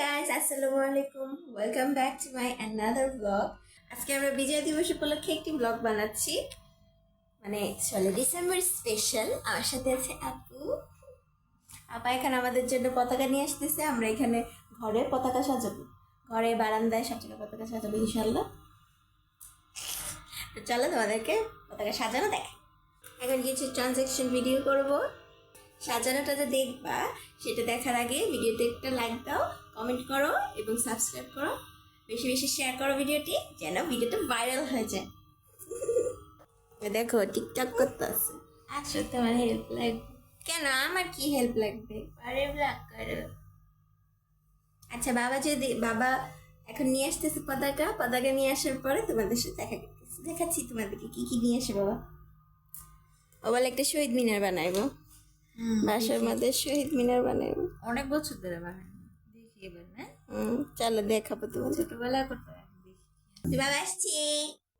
guys, assalamu alaikum. Welcome back to my another vlog. আজকে আমরা বিজয় দিবস উপলক্ষে একটি ব্লগ বানাচ্ছি। মানে চলে ডিসেম্বর স্পেশাল। আমার সাথে আছে আপু। আপা এখানে আমাদের জন্য পতাকা নিয়ে আসতেছে। আমরা এখানে ঘরে পতাকা সাজাবো। ঘরে বারান্দায় সব জায়গায় পতাকা সাজাবো ইনশাআল্লাহ। তো চলো তোমাদেরকে পতাকা সাজানো দেখাই। এখন কিছু ট্রানজ্যাকশন ভিডিও করবো। সাজানোটা যে দেখবা সেটা দেখার আগে ভিডিওতে একটা লাইক দাও, কমেন্ট করো এবং সাবস্ক্রাইব করো, বেশি বেশি শেয়ার করো ভিডিওটি, যেন ভিডিওটা ভাইরাল হয়ে যায়। দেখো টিকটক করতে আছে। আচ্ছা তোমার হেল্প লাগবে কেন? আমার কি হেল্প লাগবে? আরে ব্লগ করো। আচ্ছা বাবা এখন নিয়ে আসতেছে পতাকা নিয়ে আসার পরে তোমাদের সাথে দেখাচ্ছি তোমাদেরকে কি কি নিয়ে আসে বাবা। ও বলে একটা শহীদ মিনার বানাইবো, বাসার মধ্যে শহীদ মিনার বানাইবো। অনেক বছর ধরে বানাই দেখি এবার না। চলো দেখাবো তুমি। ছোটবেলা করতে দেখি। বাবা আসছে,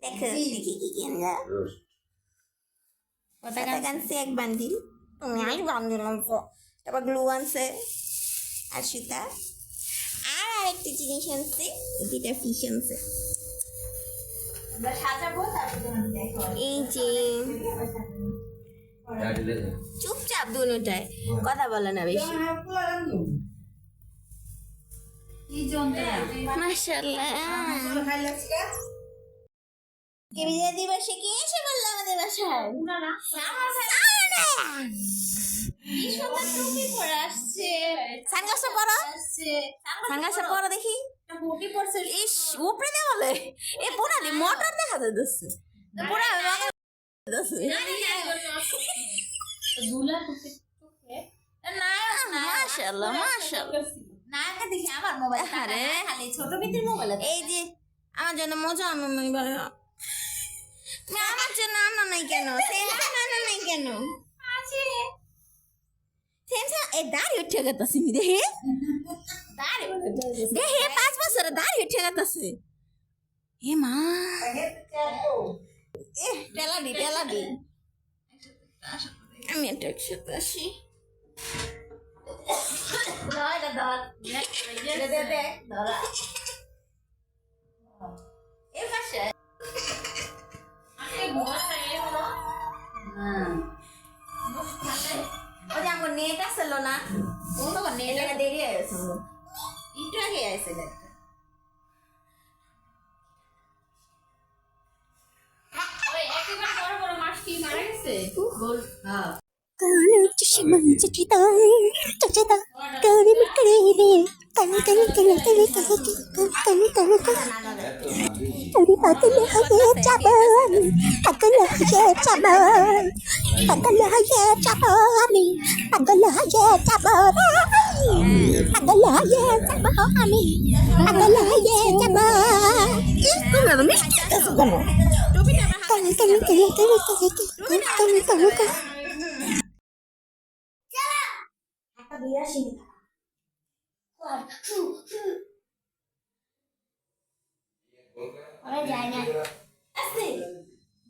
দেখো দেখি কি কি আনলা। পতাকা আনছে এক বান্ডিল, তুমি আর বান্ডিল আনছো, তারপর গ্লু আনছে আর সুতা, আর আরেকটা জিনিস আনছে, দুইটা ফিশ আনছে। আমরা সাজাবো তারপর তোমাদের দেখো। এই যে চুপচাপ দুটায় কথা বলে না বেশি। মাশাআল্লাহ। কে বিজয় দিবসে কি এসে বললো আমাদের বাসায়? সানগ্লাসটা পরো দেখি। ইস উপরে দিয়ে বলে এ পুরালি মোটর দেখা যাচ্ছে। পুরা মাশাআল্লাহ মাশাআল্লাহ। নায়কা দেখি আমার মোবাইল আরে খালি ছোট বিটির মোবাইল। এই যে আমার জন্য মজা আনো নাই বলে আমার জন্য আনো নাই কেন? সেন্সা আনো নাই কেন? আছে সেন্সা এ দাড়ি উঠে গেছে নি দেখে। দাঁড়ে দেখে 5 বছর দাড়ি উঠে গেছে। এ মা টেলা দি আমি একটা একসাথে আসি। আমার নেট আসলো না, নেট দেরি হয়ে গেছে, একটু আগে আসে নেটটা।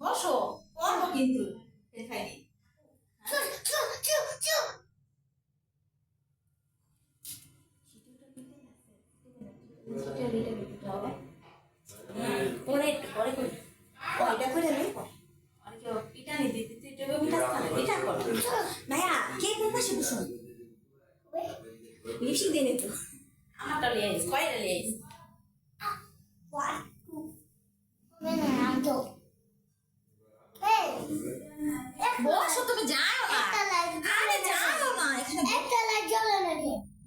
বসো করবো কিন্তু আমারটা লিয়ে আইস কয়টা লিয়ে আইস বসো তুমি যাও না। আরে যাও না, এখানে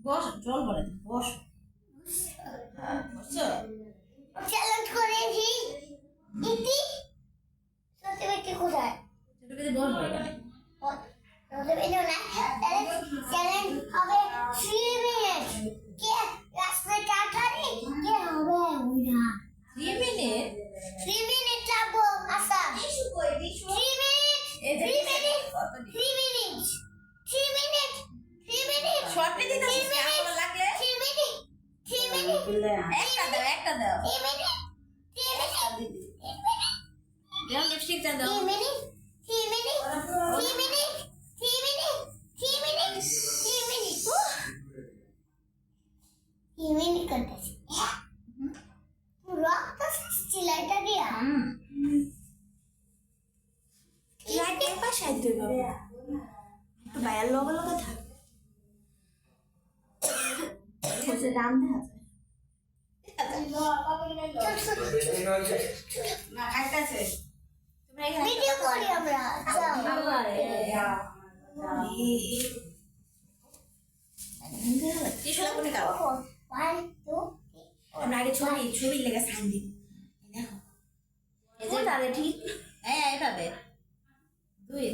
বস জল বলে বস বসো। চ্যালেঞ্জ করেছি ইতি সত্যি ব্যক্তি কোথায় ছোট বেশি বস বলে সত্যি ব্যক্তি না চ্যালেঞ্জ হবে 3 মিনিট কে রাস্তায় কাটারি কে হবে ওইটা 3 মিনিট 3 মিনিট লাগবো আচ্ছা 3 minute 3 minute 3 minute 3 minute 3 minute short দিতে হবে আমার লাগলে 3 মিনিট 3 মিনিট একটা দাও 3 মিনিট 3 মিনিট দাও লিপস্টিক দাও 3 minute 3 minute 3 minute 3 minute 3 minute 3 minute 3 minute করতেছি রক্ত ছিল এটা দিয়া লাইটে বাসায় তুই বাবা একটু বাইরের লগে লগে থাক বসে দাম দেখা যায় না খাইতেছে তোমরা এখানে ভিডিও করি আমরা যাও টিসলা কোনে খাও 1 2 আমরা আগে ছবি লেগে সাইন দিই দেখো এই যে তাহলে ঠিক এইভাবে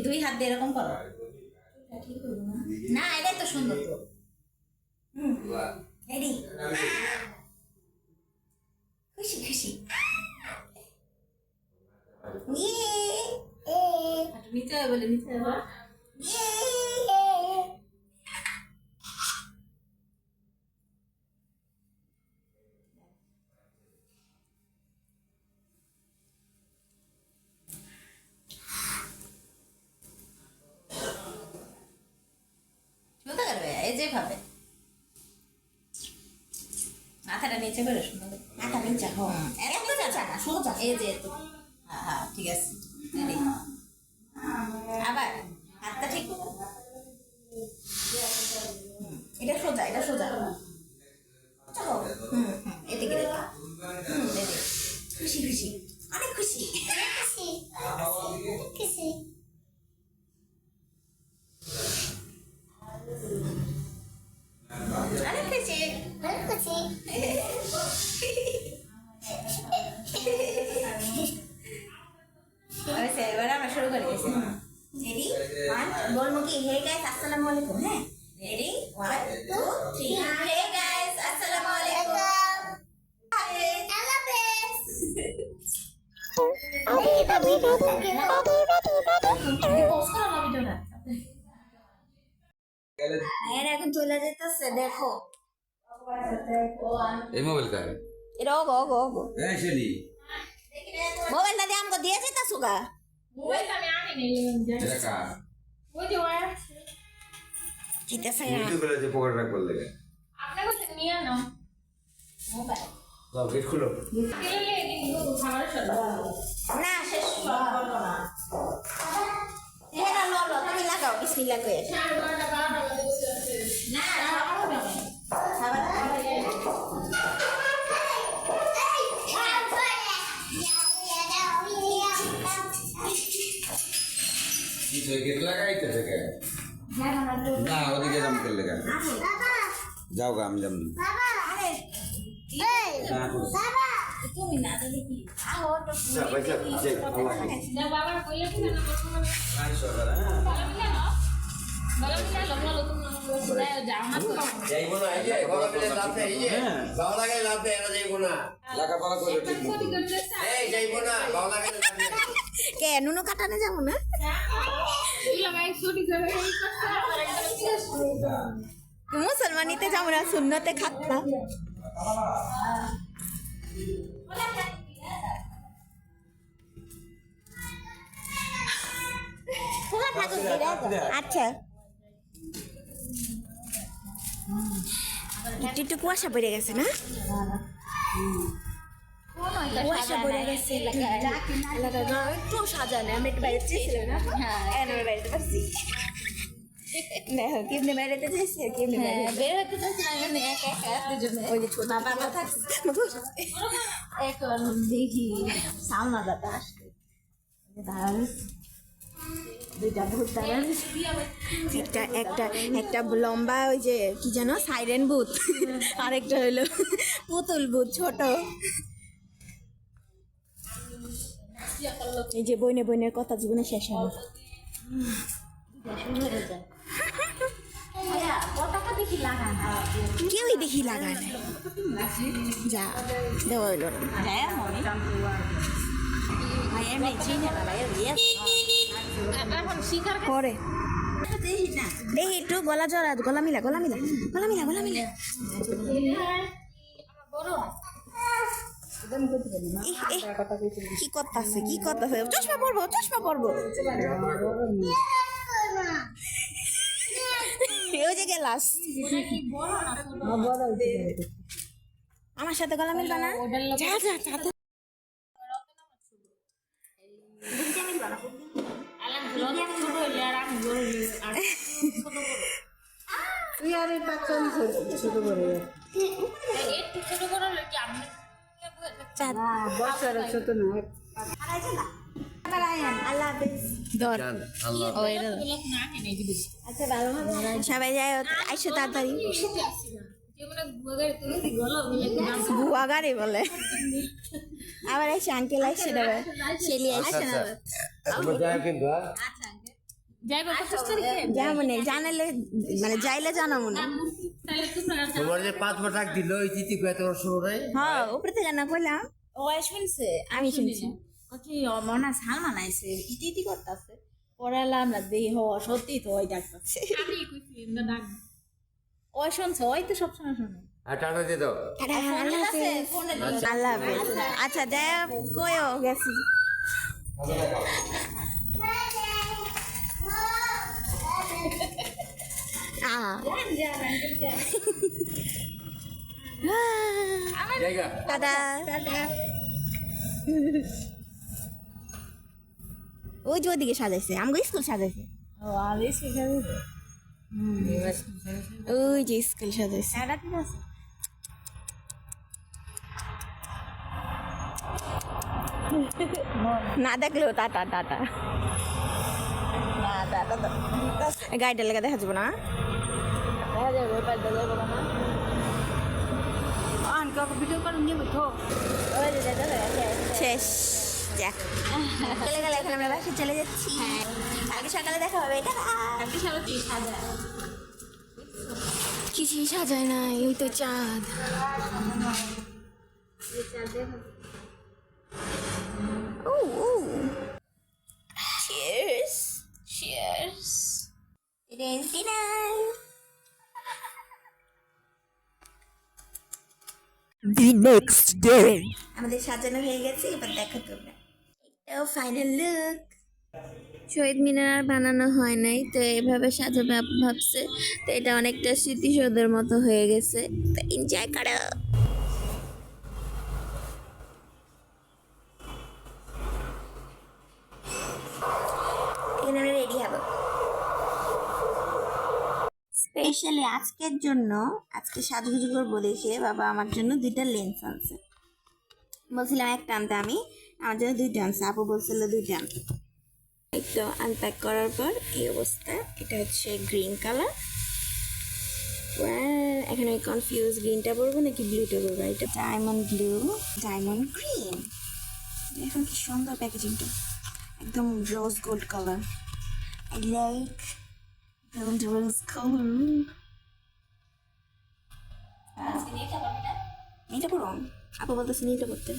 দুই হাত দিয়ে এরকম করো ঠিক হলো না না এটাই তো সুন্দর তো রেডি খুশি খুশি নিতে হবে বলে নিতে হবে সুন্দর করবে এই যে ভাবে মাথাটা নিচে করে সুন্দর করে। মাথা নিচা হো এত নিচে না সোজা এই যে এত হ্যাঁ হ্যাঁ ঠিক আছে রেডি আবার হাতটা ঠিক করো এটা সোজা এদিকে রেখে রেডি খুশি খুশি অনেক খুশি খুশি খুশি অনেক খুশি অনেক খুশি হয়েছে এবার আমরা শুরু করে গেছি রেডি ওয়ান বলবো কি হে গাইস আসসালামু আলাইকুম হ্যাঁ রেডি 1 2 3 হে গাইস আসসালামু আলাইকুম ভাইয়ের এখন চলে যেতেছে দেখো এই মোবাইল কার এটা ওগো ওগো ওগো হ্যাঁ সেলি মোবাইলটা দিয়ে আমাকে দিয়ে যেতেছো গা এটা কার জিতেছে ইউটিউব করে যে পকেট রাখ বল লাগে মোবাইল দাও গেট খুলো না শেষ এটা লো লো তুমি লাগাও বিসমিল্লাহ কইয়া না হবে কি তো গেট লাগাইতে থেকে না ওদিকে যাম করলে কেন যাও গা আমি যাম না তুমি না দিলে কি পয়সা যে আল্লাহ নাই সরকার যাইবো না এই যে গলা মিলে লাতে এই যে বাবা লাগাই লাতে এরা যাইবো না লেখাপড়া করে ঠিক মতো এই যাইবো না বাবা লাগাই লাতে কে নুনো কাটানে যাবো না মুসলমানিতে যাবো না সুন্নতে খাতনা আচ্ছা একটু একটু কুয়াশা পড়ে গেছে না কুয়াশা পড়ে গেছে একটু সাজানো আমি একটু বাইরে চেয়েছিলাম না আমি বাড়িতে পারছি দেখো কেমনি বাইরেতে চাইছি আর কেমনি বের হতে চাচ্ছিলাম আমি একা একা দুজনে ওই যে ছোট বাবা থাকছে এখন দেখি সামনা দাদা আসছে দাঁড়ানো দুইটা ভূত দাঁড়ানো একটা একটা একটা লম্বা ওই যে কি যেন সাইরেন ভূত আরেকটা হইলো পুতুল ভূত ছোট এই যে বইনে বইনের কথা জীবনে শেষ হয় পতাকা দেখি লাগান কেউই দেখি লাগায় না যা দেওয়া হইলো না যায় মনে ভাই এমনি চিনি না ভাই এখন শিকার পরে দেখি না দেখি একটু গলা জড়া গলা মিলা গলা মিলা গলা মিলা গলা মিলা বড় কি করতেছে কি করতেছে চশমা পরবো ওই যে গেলাস আমার সাথে গলা মিলবা না যা যা যা তো। তুই আর এই বাচ্চা ছোট করে বছরের ছোট নয় আল্লাহ হাফেজ। ধর আচ্ছা ভালো হবে সবাই যায় আইসো তাড়াতাড়ি বুয়া গাড়ি বলে আবার এসে আঙ্কেল আইসে দেবে ছেলে আইসে না তোমরা যাও কিন্তু যাবো না জানালে মানে যাইলে জানাবো না তোমার যে 5 টাকা দিল ওই চিঠি কয় তোমার শুনে হ্যাঁ উপরে থেকে না কইলাম ও শুনছে আমি শুনছি কি মনে সালমান আইছে ইটি করতেছে পড়ালাম না দেই সত্যি তো ওই ডাকতেছে ওই শুনছে ওই তো সবসময় শুনে আর টাটা দিয়ে দাও টাটা, আল্লাহ হাফেজ। আল্লাহ হাফেজ। আচ্ছা যাই কয়ও গেছি জায়গা টাটা ওই যে ওদিকে সাজাইছে আমাকে স্কুল সাজাইছে ও আলিস এখানে ওই যে স্কুল সাজাইছে টাটা ঠিক আছে না দেখলেও টাটা টাটা গাড়িটা লেগে দেখা যাবো না দেখা যাবে ওই পাশে যাবো না আন কাউকে ভিডিও করে নিয়ে বসো ওই যে দেখা যাবে শেষ যাক চলে গেলে এখন আমরা বাসে চলে যাচ্ছি কালকে সকালে দেখা হবে এটা কালকে সবাই কি সাজা কিছুই সাজায় নাই ওই তো চাঁদ ও ও cheers cheers The next day. আমাদের সাজানো হয়ে গেছে এবার দেখো তোমরা এটাও ফাইনাল লুক শহীদ মিনার আর বানানো হয় নাই তো এভাবে সাজাবে আপু ভাবছে তো এটা অনেকটা স্মৃতিসৌধের মতো হয়ে গেছে তো এনজয় করো এখানে আমরা রেডি হব স্পেশালি আজকের জন্য আজকে সাজুগুজু করবো দেখে বাবা আমার জন্য 2টা লেন্স আনছে বলছিলাম একটা আনতে আমি আমার জন্য 2টা আনছে আপু বলছিল 2টা আনতে একটু আনপ্যাক করার পর এই অবস্থা এটা হচ্ছে গ্রিন কালার এখানে আমি কনফিউজ গ্রিনটা পরবো নাকি ব্লুটা পরবো এটা ডায়মন্ড ব্লু ডায়মন্ড গ্রিন এখন কি সুন্দর প্যাকেজিংটা একদম rose gold colour I like rose colour নীলটা পরো আপু বলতেছে নীলটা পরতে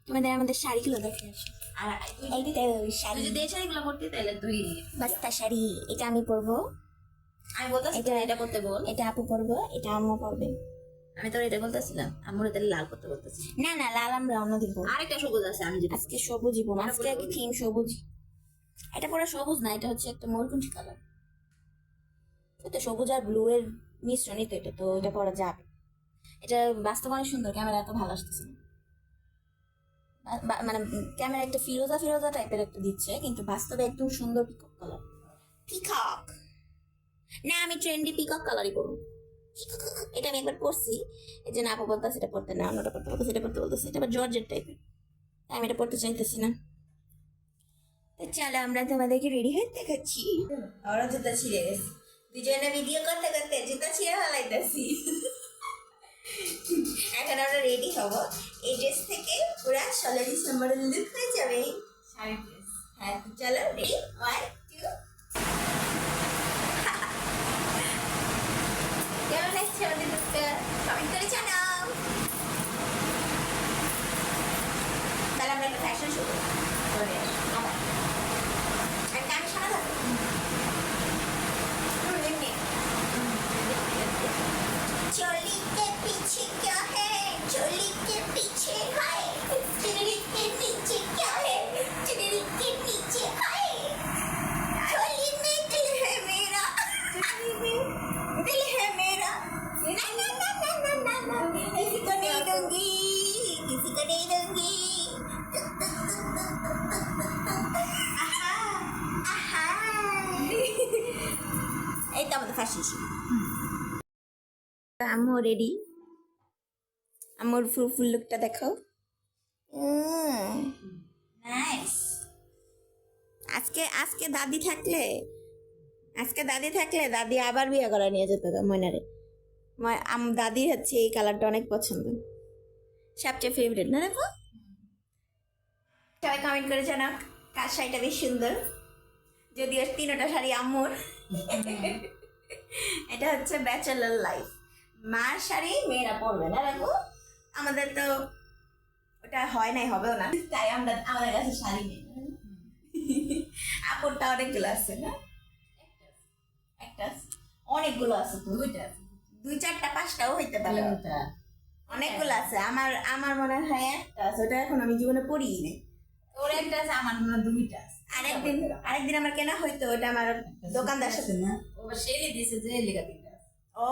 তোমাদের আমাদের শাড়িগুলো দেখে আসো আর এইটা শাড়ি যদি এই শাড়িগুলো করতে তাহলে তুই বাস্তা শাড়ি এটা আমি পরবো আমি বলতেছি এটা করতে বল এটা আপু পরবো এটা আম্মু পরবে আমি তোর এটা বলতেছিলাম আমার তাহলে লাল করতে বলতেছি না না লাল আমরা অন্যদিন পরবো আরেকটা সবুজ আছে আমি যেটা আজকে সবুজই পরবো আজকে আগে থিম সবুজ এটা পুরো সবুজ না এটা হচ্ছে একটা মরকুঞ্চি কালার তো সবুজ আর ব্লু এর মিশ্রণই তো এটা তো এটা পরা যাবে এটা বাস্তব অনেক সুন্দর ক্যামেরা এত ভালো আসতেছে না মানে ক্যামেরা একটা ফিরোজা ফিরোজা টাইপের একটা দিচ্ছে কিন্তু বাস্তবে একদম সুন্দর পিকক কালার পিকক না আমি ট্রেন্ডি পিকক কালারই পরবো এটা আমি একবার পরছি এই জন্য আপু বলতেছে এটা পড়তে না অন্যটা পড়তে বলতেছে এটা পড়তে বলতেছে এটা আবার জর্জের টাইপের তাই আমি এটা পড়তে চাইতেছি না তো চলো আমরা তোমাদেরকে রেডি হয়ে দেখাচ্ছি আমরা জুতা ছিঁড়ে গেছি দুজনে ভিডিও করতে করতে জুতা ছিঁড়ে ফেলাইতেছি এখন আমরা রেডি হব এই ড্রেস থেকে পুরা 16 ডিসেম্বরের লুক হয়ে যাবে শাড়ি ড্রেস হ্যাঁ চলো রেডি 1 2 কেমন লাগছে আমাদের লুকটা কমেন্ট করে জানাও তাহলে আমরা একটা ফ্যাশন শো করে আবার আর গান শোনা যাবে चोली के पीछे क्या है चोली के पीछे है चुनरी के नीचे क्या है चुनरी के नीचे है चोली में दिल है मेरा दिल है मेरा ना ना আম্মু রেডি। আম্মুর ফুল লুকটা দেখো। নাইস। আজকে দাদি থাকলে দাদি আবার বিয়ে করে নিয়ে যেত ময়নারে। দাদির হচ্ছে এই কালারটা অনেক পছন্দ, সবচেয়ে ফেভারিট না দেখো। সবাই কমেন্ট করে জানাও কার শাড়িটা বেশ সুন্দর। যদিও তিনটা শাড়ি আম্মুর। এটা হচ্ছে ব্যাচেলার লাইফ, মার শাড়ি মেয়েরা পরবে না দেখো। আমাদের তো ওটা হয় নাই, হবেও না, তাই আমাদের কাছে শাড়ি নেই। আপুরটা অনেকগুলো আছে না? একটা অনেকগুলো আছে তো, দুই চারটা পাঁচটাও হইতে পারে, অনেকগুলো আছে। আমার মনে হয় একটা আছে, ওটা এখন আমি জীবনে পড়িই নেই। ওর একটা আছে, আমার মনে হয় দুইটা আছে। আরেকদিন আমার কেনা হইতো, ওটা আমার দোকানদার সাথে না, ও সেলে দিয়েছে যে লেখা তিনটা আছে। ও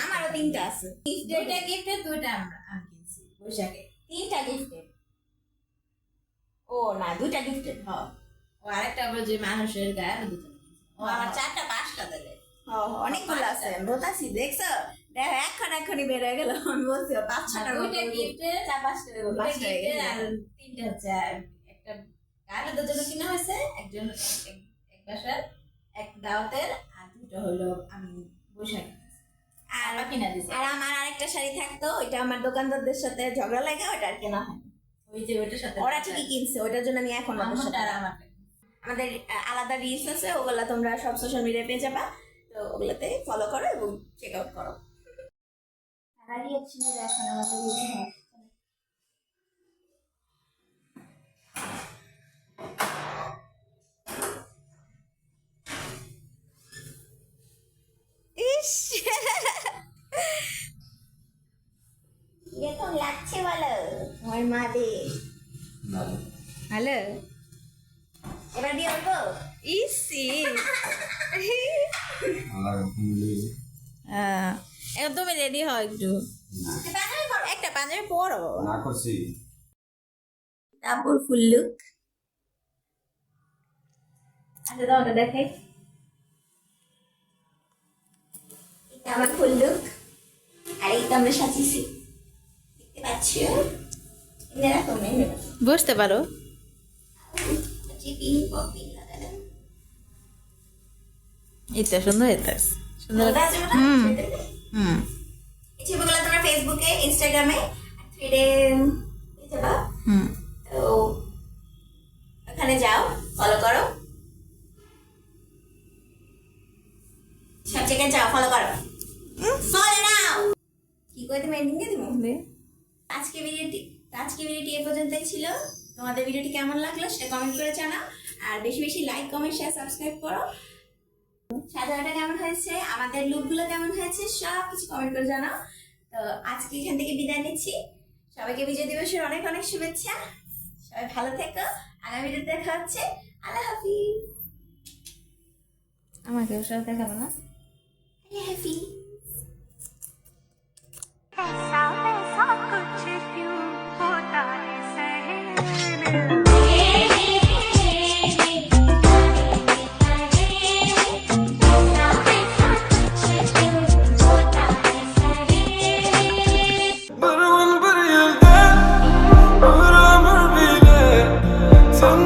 আমারও তিনটা আছে। দুইটা গিফটের, দুইটা আমি কিনছি বৈশাখে। তিনটা গিফটেড? ও না, দুইটা গিফটেড। ও আরেকটা আবার যে মানুষের গায়ে আরো দুটো কিনছি। ও আমার চারটা পাঁচটা দিলে। অনেকগুলো আছে, বলতাছি দেখছো, দেখো এখনই বের হয়ে গেল। আমি বলছি 5-6টা দুইটা গিফটের, 4-5টা আর তিনটা হচ্ছে। আর একটা গায়ের জন্য কিনা হয়েছে, একজন এক বাসার এক দাওয়াতের, আর দুটো হলো আমি বৈশাখে আর কিনা দিয়েছি। আর আমার আরেকটা শাড়ি থাকতো, ওইটা আমার দোকানদারদের সাথে ঝগড়া লাগে, ওটা আর কেনা হয়। ওই যে ওইটার সাথে ওরা ঠিকই কিনছে, ওটার জন্য আমি এখন ওদের সাথে। আর আমার আমাদের আলাদা রিলস আছে, ওগুলা তোমরা সব সোশ্যাল মিডিয়ায় পেয়ে যাবা, তো ওগুলাতে ফলো করো এবং চেক আউট করো। এখন আমাদের ইস কিরকম লাগছে বলো আমার মাদের? হ্যালো, এবার দিয়ে বলবো ইসি তুমি রেডি হও একটু, একটা পাঞ্জাবি পরো। না করছি তারপর ফুল লুক। আচ্ছা তোমাকে দেখাই, এটা আমার ফুল লুক, আর এইটা আমরা সাজিয়েছি, দেখতে পাচ্ছ? এনে রাখো, এনে রাখো। বুঝতে পারো চিপিং পপিং লাগানো। এটা সুন্দর, এটা সুন্দর। সুন্দর আছে না? হুম, এই ছবিগুলো তোমরা ফেসবুকে, ইনস্টাগ্রামে, থ্রেডে পেয়ে যাবা। হুম। তো ওখানে যাও, ফলো করো, সব জায়গায় যাও, ফলো করো, ফলো নাও। কি করে তুমি এন্ডিং দিয়ে দিবো? আজকে ভিডিওটি এ পর্যন্তই ছিল। তোমাদের ভিডিওটি কেমন লাগলো সেটা কমেন্ট করে জানাও, আর বেশি বেশি লাইক, কমেন্ট, শেয়ার, সাবস্ক্রাইব করো। সাজানোটা কেমন হয়েছে, আমাদের লুকগুলো কেমন হয়েছে, সব কিছু কমেন্ট করে জানাও। তো আজকে এখান থেকে বিদায় নিচ্ছি। সবাইকে বিজয় দিবসের অনেক অনেক শুভেচ্ছা। সবাই ভালো থেকো, আগামী ভিডিওতে দেখা হচ্ছে। আল্লাহ হাফিজ। আমাকে সব দেখাবো না? আল্লাহ হাফিজ। ऐसा वैसा कुछ क्यों होता है सहेलियों? Bir yılda bir ömür bile sen